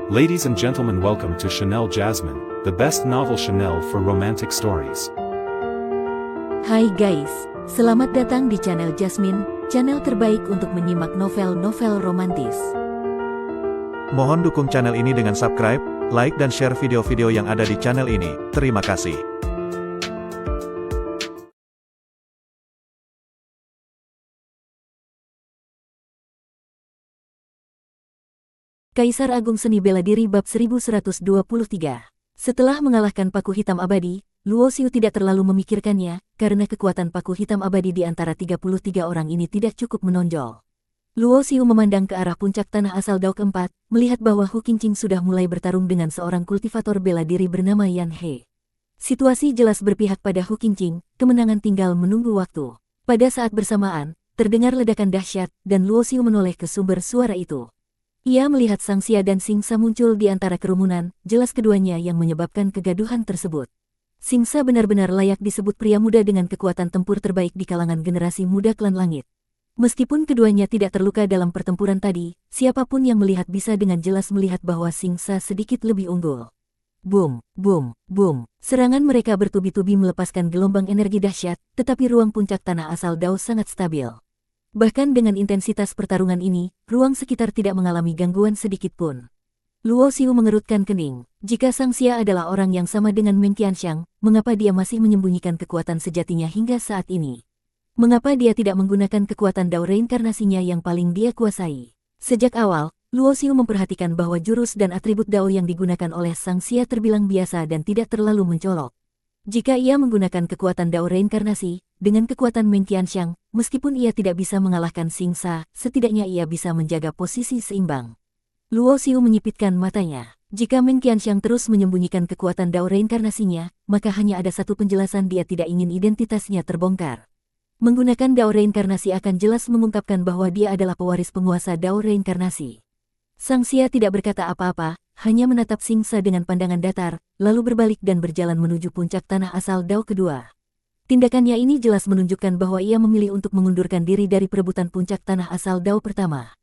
Ladies and gentlemen, welcome to Chanel Jasmine, the best novel Chanel for romantic stories. Hai guys, selamat datang di channel Jasmine, channel terbaik untuk menyimak novel-novel romantis. Mohon dukung channel ini dengan subscribe, like dan share video-video yang ada di channel ini. Terima kasih. Kaisar Agung Seni Bela Diri Bab 1123. Setelah mengalahkan paku hitam abadi, Luo Xiu tidak terlalu memikirkannya, karena kekuatan paku hitam abadi di antara 33 orang ini tidak cukup menonjol. Luo Xiu memandang ke arah puncak tanah asal Dao keempat, melihat bahwa Hu Qingqing sudah mulai bertarung dengan seorang kultivator bela diri bernama Yan He. Situasi jelas berpihak pada Hu Qingqing, kemenangan tinggal menunggu waktu. Pada saat bersamaan, terdengar ledakan dahsyat, dan Luo Xiu menoleh ke sumber suara itu. Ia melihat Sang Xia dan Xing Sa muncul di antara kerumunan, jelas keduanya yang menyebabkan kegaduhan tersebut. Xing Sa benar-benar layak disebut pria muda dengan kekuatan tempur terbaik di kalangan generasi muda klan langit. Meskipun keduanya tidak terluka dalam pertempuran tadi, siapapun yang melihat bisa dengan jelas melihat bahwa Xing Sa sedikit lebih unggul. Boom, boom, boom. Serangan mereka bertubi-tubi melepaskan gelombang energi dahsyat, tetapi ruang puncak tanah asal Dao sangat stabil. Bahkan dengan intensitas pertarungan ini, ruang sekitar tidak mengalami gangguan sedikit pun. Luo Xiu mengerutkan kening. Jika Sang Xia adalah orang yang sama dengan Meng Qianxiang, mengapa dia masih menyembunyikan kekuatan sejatinya hingga saat ini? Mengapa dia tidak menggunakan kekuatan Dao reinkarnasinya yang paling dia kuasai? Sejak awal, Luo Xiu memperhatikan bahwa jurus dan atribut Dao yang digunakan oleh Sang Xia terbilang biasa dan tidak terlalu mencolok. Jika ia menggunakan kekuatan Dao reinkarnasi, dengan kekuatan Meng Qianxiang, meskipun ia tidak bisa mengalahkan Xing Sa, setidaknya ia bisa menjaga posisi seimbang. Luo Xiu menyipitkan matanya. Jika Meng Qianxiang terus menyembunyikan kekuatan Dao reinkarnasinya, maka hanya ada satu penjelasan: dia tidak ingin identitasnya terbongkar. Menggunakan Dao reinkarnasi akan jelas mengungkapkan bahwa dia adalah pewaris penguasa Dao reinkarnasi. Sang Xia tidak berkata apa-apa, hanya menatap Xing Sa dengan pandangan datar, lalu berbalik dan berjalan menuju puncak tanah asal Dao kedua. Tindakannya ini jelas menunjukkan bahwa ia memilih untuk mengundurkan diri dari perebutan puncak tanah asal Dao pertama.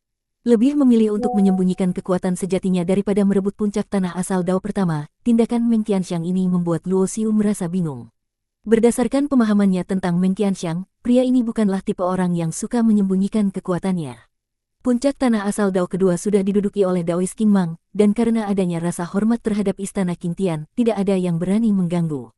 Lebih memilih untuk menyembunyikan kekuatan sejatinya daripada merebut puncak tanah asal Dao pertama. Tindakan Meng Qianxiang ini membuat Luo Xiu merasa bingung. Berdasarkan pemahamannya tentang Meng Qianxiang, pria ini bukanlah tipe orang yang suka menyembunyikan kekuatannya. Puncak tanah asal Dao kedua sudah diduduki oleh Daois King Mang, dan karena adanya rasa hormat terhadap istana Qing Tian, tidak ada yang berani mengganggu.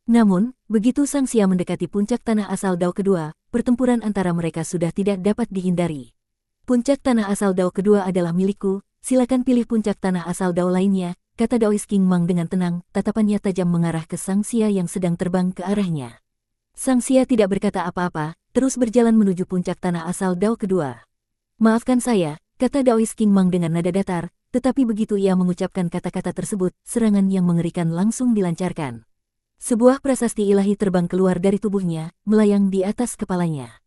Namun, begitu Sang Xia mendekati puncak tanah asal Dao kedua, pertempuran antara mereka sudah tidak dapat dihindari. Puncak tanah asal Dao kedua adalah milikku, silakan pilih puncak tanah asal Dao lainnya, kata Daois King Mang dengan tenang, tatapannya tajam mengarah ke Sang Xia yang sedang terbang ke arahnya. Sang Xia tidak berkata apa-apa, terus berjalan menuju puncak tanah asal Dao kedua. Maafkan saya, kata Daois King Mang dengan nada datar, tetapi begitu ia mengucapkan kata-kata tersebut, serangan yang mengerikan langsung dilancarkan. Sebuah prasasti ilahi terbang keluar dari tubuhnya, melayang di atas kepalanya.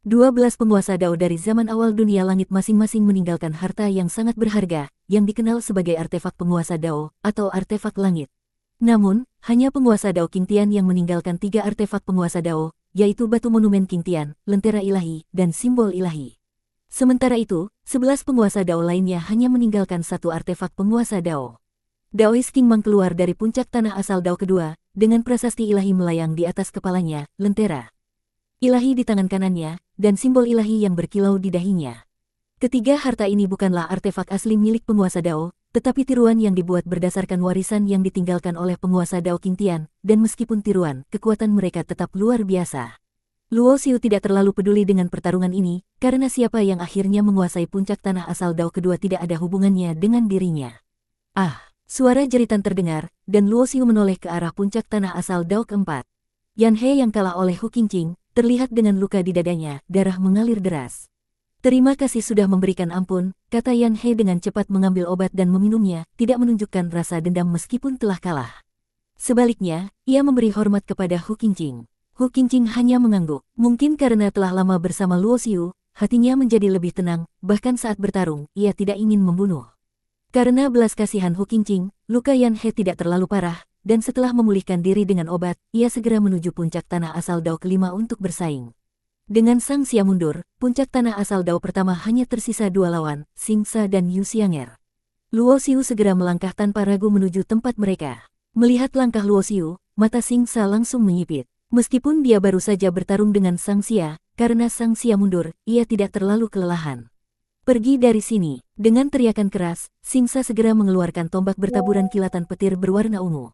12 penguasa Dao dari zaman awal dunia langit masing-masing meninggalkan harta yang sangat berharga, yang dikenal sebagai artefak penguasa Dao, atau artefak langit. Namun, hanya penguasa Dao Qing Tian yang meninggalkan 3 artefak penguasa Dao, yaitu batu monumen Qing Tian, lentera ilahi, dan simbol ilahi. Sementara itu, 11 penguasa Dao lainnya hanya meninggalkan 1 artefak penguasa Dao. Daois King Mang keluar dari puncak tanah asal Dao kedua, dengan prasasti ilahi melayang di atas kepalanya, lentera ilahi di tangan kanannya, dan simbol ilahi yang berkilau di dahinya. Ketiga harta ini bukanlah artefak asli milik penguasa Dao, tetapi tiruan yang dibuat berdasarkan warisan yang ditinggalkan oleh penguasa Dao Qing Tian, dan meskipun tiruan, kekuatan mereka tetap luar biasa. Luo Xiu tidak terlalu peduli dengan pertarungan ini, karena siapa yang akhirnya menguasai puncak tanah asal Dao kedua tidak ada hubungannya dengan dirinya. Ah! Suara jeritan terdengar, dan Luo Xiu menoleh ke arah puncak tanah asal Dao keempat. Yan He yang kalah oleh Hu Qingqing, terlihat dengan luka di dadanya, darah mengalir deras. Terima kasih sudah memberikan ampun, kata Yan He dengan cepat mengambil obat dan meminumnya, tidak menunjukkan rasa dendam meskipun telah kalah. Sebaliknya, ia memberi hormat kepada Hu Qingqing. Hu Qingqing hanya mengangguk. Mungkin karena telah lama bersama Luo Xiu, hatinya menjadi lebih tenang, bahkan saat bertarung, ia tidak ingin membunuh. Karena belas kasihan Hu Qingqing, luka Yan He tidak terlalu parah, dan setelah memulihkan diri dengan obat, ia segera menuju puncak tanah asal Dao kelima untuk bersaing. Dengan Sang Xia mundur, puncak tanah asal Dao pertama hanya tersisa 2 lawan, Xing Sa dan Yu Xianger. Luo Xiu segera melangkah tanpa ragu menuju tempat mereka. Melihat langkah Luo Xiu, mata Xingsa langsung menyipit. Meskipun dia baru saja bertarung dengan Sang Xia, karena Sang Xia mundur, ia tidak terlalu kelelahan. Pergi dari sini. Dengan teriakan keras, Xingsa segera mengeluarkan tombak bertaburan kilatan petir berwarna ungu.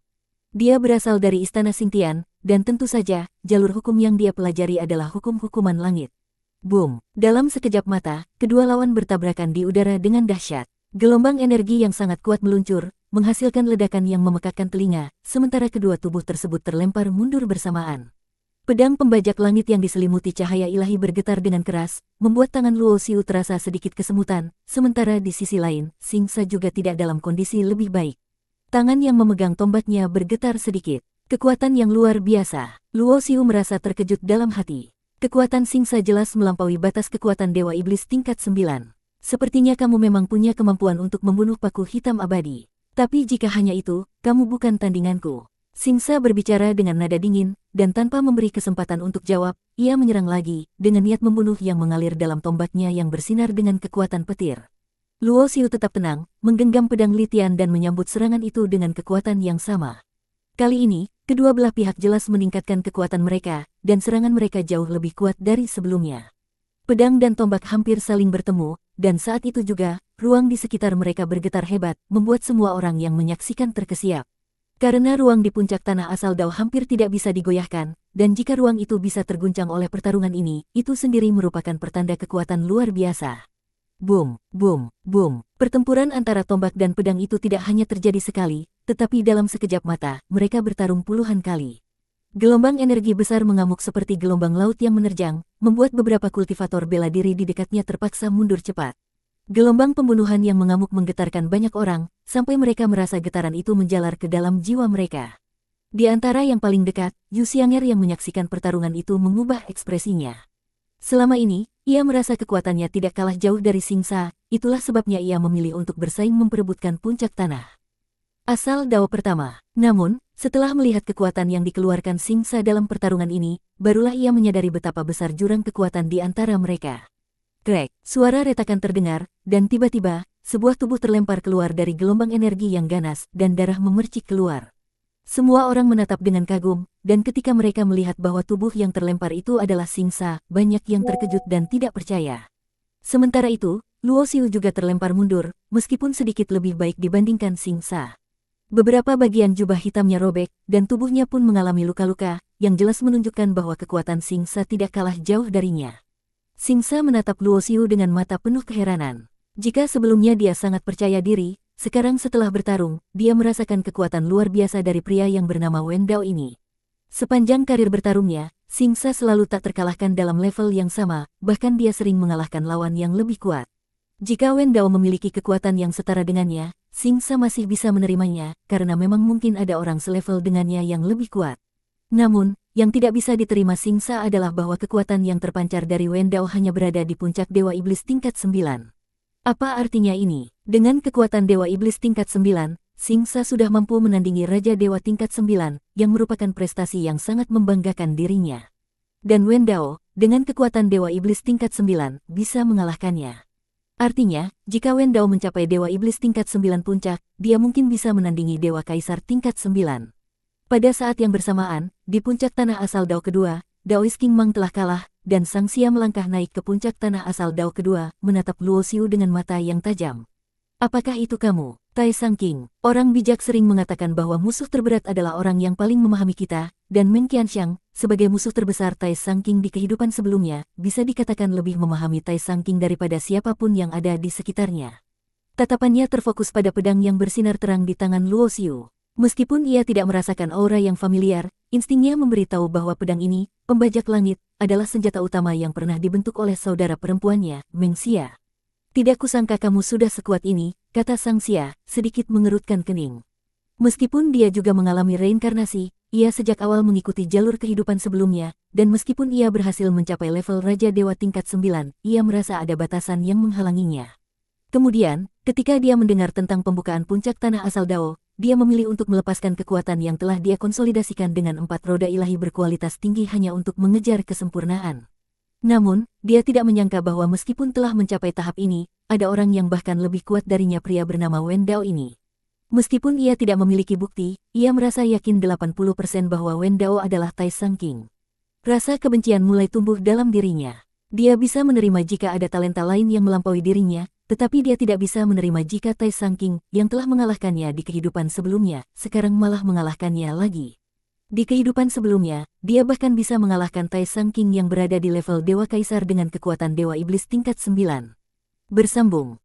Dia berasal dari istana Xingtian, dan tentu saja, jalur hukum yang dia pelajari adalah hukum-hukuman langit. Boom! Dalam sekejap mata, kedua lawan bertabrakan di udara dengan dahsyat. Gelombang energi yang sangat kuat meluncur, menghasilkan ledakan yang memekakkan telinga, sementara kedua tubuh tersebut terlempar mundur bersamaan. Pedang pembajak langit yang diselimuti cahaya ilahi bergetar dengan keras, membuat tangan Luo Xiu terasa sedikit kesemutan, sementara di sisi lain, Xingsa juga tidak dalam kondisi lebih baik. Tangan yang memegang tombaknya bergetar sedikit. Kekuatan yang luar biasa. Luo Xiu merasa terkejut dalam hati. Kekuatan Xingsa jelas melampaui batas kekuatan Dewa Iblis tingkat 9. Sepertinya kamu memang punya kemampuan untuk membunuh paku hitam abadi. Tapi jika hanya itu, kamu bukan tandinganku. Xingsa berbicara dengan nada dingin, dan tanpa memberi kesempatan untuk jawab, ia menyerang lagi, dengan niat membunuh yang mengalir dalam tombaknya yang bersinar dengan kekuatan petir. Luo Xiu tetap tenang, menggenggam pedang Litian dan menyambut serangan itu dengan kekuatan yang sama. Kali ini, kedua belah pihak jelas meningkatkan kekuatan mereka, dan serangan mereka jauh lebih kuat dari sebelumnya. Pedang dan tombak hampir saling bertemu, dan saat itu juga, ruang di sekitar mereka bergetar hebat, membuat semua orang yang menyaksikan terkesiap. Karena ruang di puncak tanah asal Dao hampir tidak bisa digoyahkan, dan jika ruang itu bisa terguncang oleh pertarungan ini, itu sendiri merupakan pertanda kekuatan luar biasa. Boom, boom, boom. Pertempuran antara tombak dan pedang itu tidak hanya terjadi sekali, tetapi dalam sekejap mata, mereka bertarung puluhan kali. Gelombang energi besar mengamuk seperti gelombang laut yang menerjang, membuat beberapa kultivator bela diri di dekatnya terpaksa mundur cepat. Gelombang pembunuhan yang mengamuk menggetarkan banyak orang, sampai mereka merasa getaran itu menjalar ke dalam jiwa mereka. Di antara yang paling dekat, Yu Xiang'er yang menyaksikan pertarungan itu mengubah ekspresinya. Selama ini, ia merasa kekuatannya tidak kalah jauh dari Xingsa, itulah sebabnya ia memilih untuk bersaing memperebutkan puncak tanah asal Dao pertama. Namun, setelah melihat kekuatan yang dikeluarkan Xingsa dalam pertarungan ini, barulah ia menyadari betapa besar jurang kekuatan di antara mereka. Krek, suara retakan terdengar, dan tiba-tiba, sebuah tubuh terlempar keluar dari gelombang energi yang ganas, dan darah memercik keluar. Semua orang menatap dengan kagum, dan ketika mereka melihat bahwa tubuh yang terlempar itu adalah Xingsa, banyak yang terkejut dan tidak percaya. Sementara itu, Luo Xiu juga terlempar mundur, meskipun sedikit lebih baik dibandingkan Xingsa. Beberapa bagian jubah hitamnya robek, dan tubuhnya pun mengalami luka-luka, yang jelas menunjukkan bahwa kekuatan Xingsa tidak kalah jauh darinya. Xingsa menatap Luo Xiu dengan mata penuh keheranan. Jika sebelumnya dia sangat percaya diri, sekarang setelah bertarung, dia merasakan kekuatan luar biasa dari pria yang bernama Wen Dao ini. Sepanjang karir bertarungnya, Xingsa selalu tak terkalahkan dalam level yang sama, bahkan dia sering mengalahkan lawan yang lebih kuat. Jika Wen Dao memiliki kekuatan yang setara dengannya, Xingsa masih bisa menerimanya, karena memang mungkin ada orang selevel dengannya yang lebih kuat. Namun, yang tidak bisa diterima Xingsa adalah bahwa kekuatan yang terpancar dari Wen Dao hanya berada di puncak Dewa Iblis tingkat 9. Apa artinya ini? Dengan kekuatan Dewa Iblis tingkat 9, Xingsa sudah mampu menandingi Raja Dewa tingkat 9, yang merupakan prestasi yang sangat membanggakan dirinya. Dan Wen Dao, dengan kekuatan Dewa Iblis tingkat 9, bisa mengalahkannya. Artinya, jika Wen Dao mencapai Dewa Iblis tingkat 9 puncak, dia mungkin bisa menandingi Dewa Kaisar tingkat 9. Pada saat yang bersamaan, di puncak tanah asal Dao kedua, Daois King Mang telah kalah, dan Sang Xia melangkah naik ke puncak tanah asal Dao kedua, menatap Luo Xiu dengan mata yang tajam. Apakah itu kamu, Tai Sang King? Orang bijak sering mengatakan bahwa musuh terberat adalah orang yang paling memahami kita, dan Meng Qianxiang, sebagai musuh terbesar Tai Sang King di kehidupan sebelumnya, bisa dikatakan lebih memahami Tai Sang King daripada siapapun yang ada di sekitarnya. Tatapannya terfokus pada pedang yang bersinar terang di tangan Luo Xiu. Meskipun ia tidak merasakan aura yang familiar, instingnya memberitahu bahwa pedang ini, pembajak langit, adalah senjata utama yang pernah dibentuk oleh saudara perempuannya, Meng Xia. Tidak kusangka kamu sudah sekuat ini, kata Sang Xia, sedikit mengerutkan kening. Meskipun dia juga mengalami reinkarnasi, ia sejak awal mengikuti jalur kehidupan sebelumnya, dan meskipun ia berhasil mencapai level Raja Dewa tingkat 9, ia merasa ada batasan yang menghalanginya. Kemudian, ketika dia mendengar tentang pembukaan puncak tanah asal Dao, dia memilih untuk melepaskan kekuatan yang telah dia konsolidasikan dengan 4 roda ilahi berkualitas tinggi hanya untuk mengejar kesempurnaan. Namun, dia tidak menyangka bahwa meskipun telah mencapai tahap ini, ada orang yang bahkan lebih kuat darinya, pria bernama Wen Dao ini. Meskipun ia tidak memiliki bukti, ia merasa yakin 80% bahwa Wen Dao adalah Tai Sang King. Rasa kebencian mulai tumbuh dalam dirinya. Dia bisa menerima jika ada talenta lain yang melampaui dirinya, tetapi dia tidak bisa menerima jika Tai Sang King, yang telah mengalahkannya di kehidupan sebelumnya, sekarang malah mengalahkannya lagi. Di kehidupan sebelumnya, dia bahkan bisa mengalahkan Tai Sang King yang berada di level Dewa Kaisar dengan kekuatan Dewa Iblis tingkat 9. Bersambung.